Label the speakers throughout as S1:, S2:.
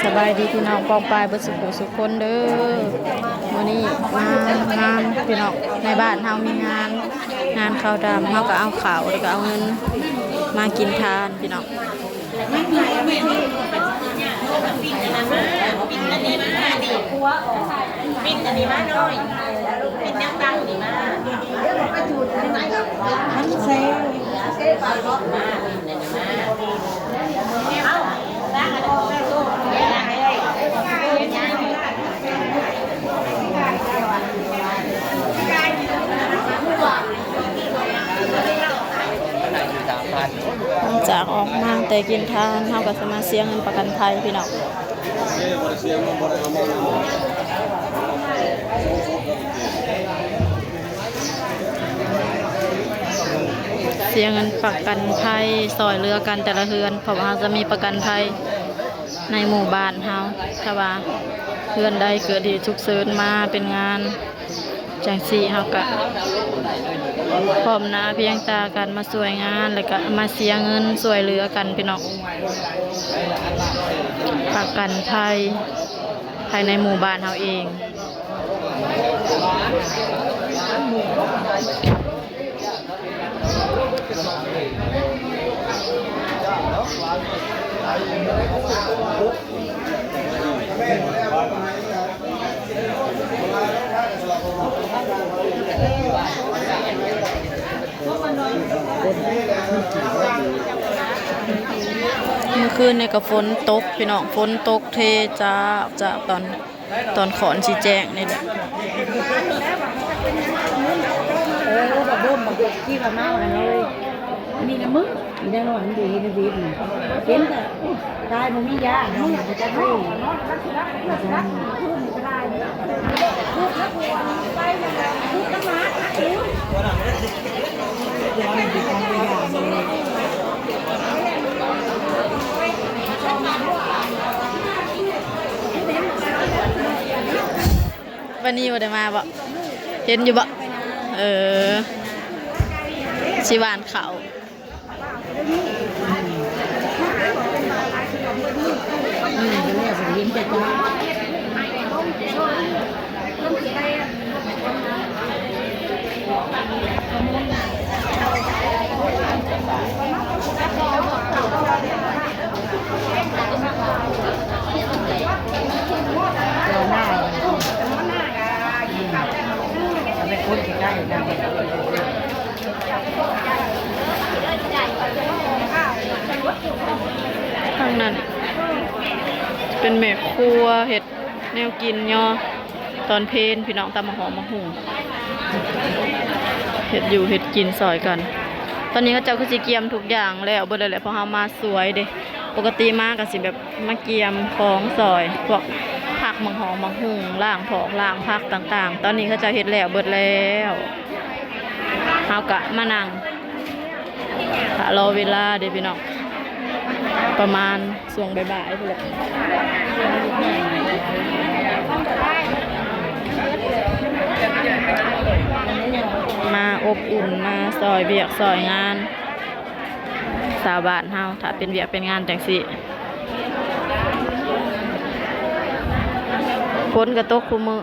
S1: สบายดีพี่น้องกองปลายเบิดสุขสุขคนเด้อวันนี้งานพี่น้องในบ้านเฮามีงานข้าวดำเฮาก็เอาข้าวแล้วก็เอาเงินมากินทานพี่น้อง
S2: ปิดอันนี้มาหน่อยปิดยังตั้งนี่มามันเซ่ไปรถมาเอาล้างกันออกแล้วลูกล้างเลย
S1: จากออกมาแต่กินทานเฮาก็จะมาเสียเงินประกันภัยพี่น้องเสียเงินประกันภัยซอยเรือกันแต่ละเฮือนเพราะว่าเราจะมีประกันภัยในหมู่บ้านเฮาถ้าว่าเฮือนใดเกิดเหตุฉุกเฉินมาเป็นงานจังซี่เฮาก็พร้อมหน้าเพียงตากันมาช่วยงานแล้วก็มาเสียเงินช่วยเหลือกันพี่น้องประกันภัยภายในหมู่บ้านเฮาเองเมื่อคืนเนี่ยก็ฝนตกพี่น้องฝนตกเทจากตอนขอนสีแจงนี่แหละ
S2: แบบร่มแบบที่แบบเมาเลยนี่นะมึงนี่ได้หน่อยมันดีนะดีเห็นแต่ตายมันมียาเนาะมันจะรู้
S1: วันนี้บ่ได้มาบ่เห็นอยู่บ่ชิวานเขา
S2: เนี่ยสิยิ้มแต่จ้าเราหน้าจะไปคุ้นใกล้ๆกัน
S1: ข้างนั้นเป็นแม่ครัวเห็ดแนวกินย่อตอนเพลนพี่น้องตำมะหอมมะหุ่งเห็ดอยู่เห็ดกินซอยกันตอนนี้เขาเจ้าคือสิเกียมทุกอย่างแล้วเบิดเลยแหละเพราะเฮามาสวยเด้ปกติมาก็สิแบบมาเกียมของซอยพวกผักมะหอมมะหุ่งล่างผอกล่างผักต่างๆตอนนี้เขาเจ้าเห็ดแล้วเบิดแล้วเฮากะมานั่งรอเวลาเด้พี่น้องประมาณช่วงบ่ายๆพุ่นแหละมาอบอุ่นมาซอยเบียกซอยงานสาวบ้านเฮาถ้าเป็นเบียกเป็นงานจังสิฝนกระตกคุมือ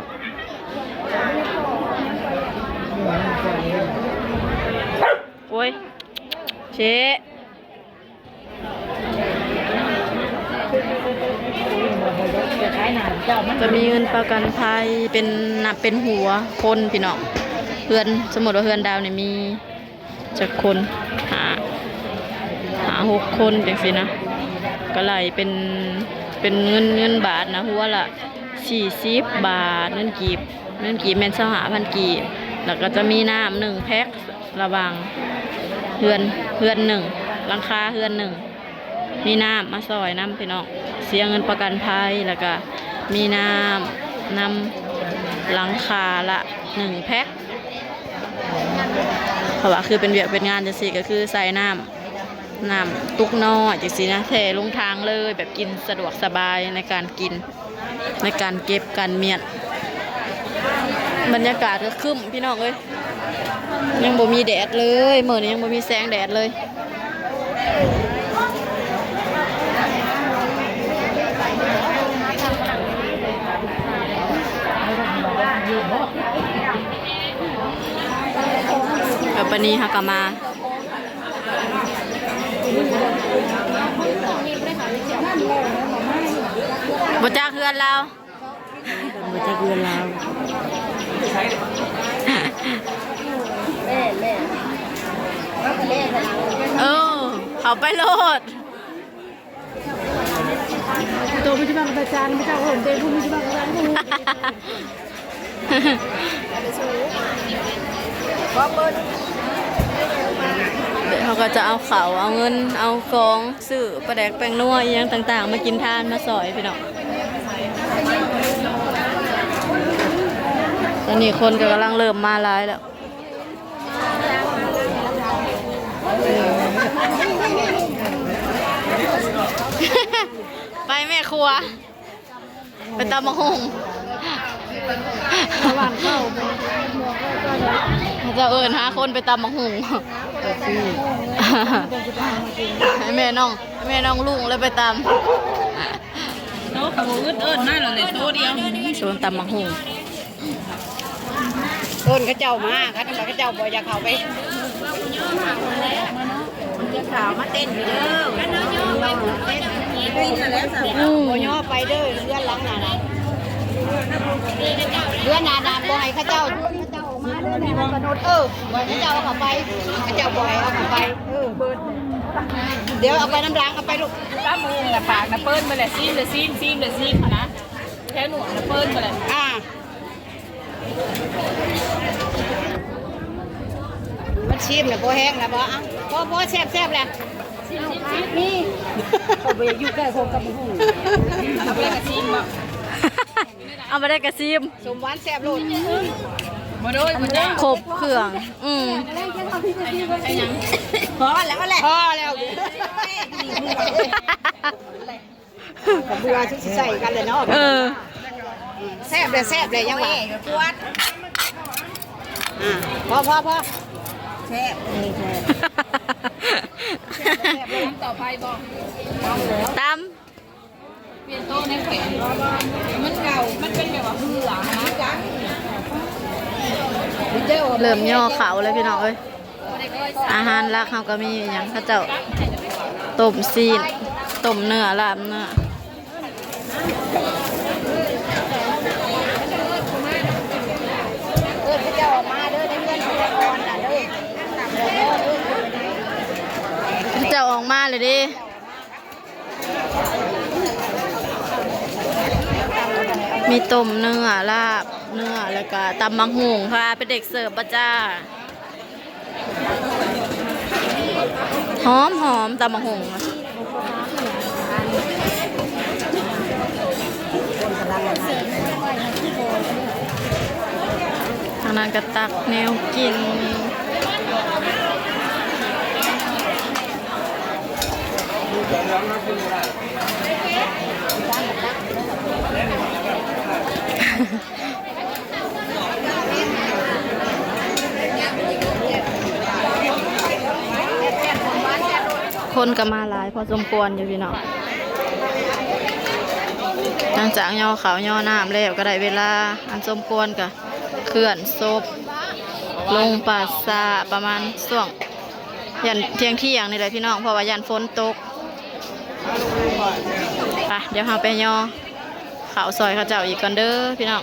S1: โอ้ยเชจะมีเงินประกันภัยเป็นนับเป็นหัวคนพี่น้องเพื่อนสมมติว่าเพื่อนดาวเนี่ยมีจากคนหา6 คนจังสินะก็ไหลเป็นเงินบาทนะหัวละ40 บาทเงินกีบแม่น25,000 กีบแล้วก็จะมีน้ำ1 แพ็คระหว่างเฮือน1หลังคาเฮือน1มีน้ำมาซอยน้ำพี่น้องเสียเงินประกันภัยแล้วก็มีน้ำหลังคาละ1 แพ็คเพราะว่าคือเป็นเวียกเป็นงานจังซี่ก็คือใส่น้ำตุกน้อยจังซี่นะเทลงทางเลยแบบกินสะดวกสบายในการกินในการเก็บการเมียนบรรยากาศก็ครึ้มพี่น้องเอ้ยยังบ่มีแดดเลยมื้อนี้ยังบ่มีแสงแดดเลย บ กับปนีฮักกะมาบ่จักเฮือนเรา
S2: บ่จักเงินเรา
S1: เออเขาไปโลด
S2: ตัวไม่ใช่บ้านประจานไม่ใช่ผมเต็มผู้ไม่ใช่บ้านประจานผู้
S1: เดี๋ยวเขาก็จะเอาเขาเอาเงินเอาของซื้อปลาแดกแป้งนัวอีหยังต่างๆมากินทานมาสอยพี่น้องตอนนี้คนก็กำลังเริ่มมาหลายแล้วไปแม่ครัวไปตำมะฮงจะเอิญหาคนไปตำมะฮงให้แม่น้องลุงเลยไปตำ
S3: โต๊ะเขาอึดเอิ้นมาแล้วเลยโต๊ะเดียว
S1: ชวนตำมะฮง
S2: เอิ้นเขาเจ้ามาคันเขาเจ้าบ่อยากเข้าไปจะข่าวมาเต้นอยู่เด้อบ่ย่อไปเด้อเรือนหลังน่ะนะเรือนนานาบ่ให้เขาเจ้ามาเด้อแม่มนุษย์บ่ให้เขาเจ้าเอาเข้าไปเขาเจ้าบ่ให้เอาเข้าไปเดี๋ยวเอาไปน้ำล้างเอาไปลูก
S3: ป้ามุงน่ะปากน่ะเปิ้นมาแหละซีมเลยซีมนะแค่หนวดน่ะเปิ้นมาแหละ
S2: มันชิมแล้วบ่แห้งแล้วบ่อ่ะบ่แซ่บๆแล้วนี่เขาไปอยู่ใกล้โคงกับหู
S3: เอาไปกระซีมบ่
S1: เอามาได้กระซิม
S2: สมหวานแซ่บโลด
S3: บ่โดยบ่จ้า
S1: ครบเครื่อง
S2: พอแล้วพอแล้วกับเบื่อที่ใส่กันเลยเนาะแซ่บเลยยังว่าปวดพอแซ่บ
S3: ต่อไปบ่
S1: ต
S3: เปลี่ยนโต๊ะในแขนมันเก่ามันเป็นแบบว่าเหือนะจ๊ะ
S1: ำเริ่มย่อเขาเลยพี่น้องเอ้ยอาหารรักเขาก็มีอย่างเขาเจ้าต้มซีนต้มเนื้อลาบเนื้อ
S2: เขาจะออกมาเด้อได้เงินของก่อนน่ะเด้อ
S1: เขาเจ้าออกมาเลยดิมีต้มเนื้อลาบเนื้อแล้วก็ตำมังหุงค่ะเป็นเด็กเสิร์ฟปะจ้าหอมตำมังหุงทางนั้นก็ตักแนวกินคนก็มาหลายพอสมควรอยู่พี่น้องหลังจากย่อเขาวย่อน้ำแล้วก็ได้เวลาอันสมควรกับเคลื่อนศพลงป่าซาประมาณช่วงยันเที่ยงนี่แหละพี่น้องเพราะว่ายันฝนตกไปเดี๋ยวเราไปย่อเขาวซอยเขาเจ้าอีกก่อนเด้อพี่น้อง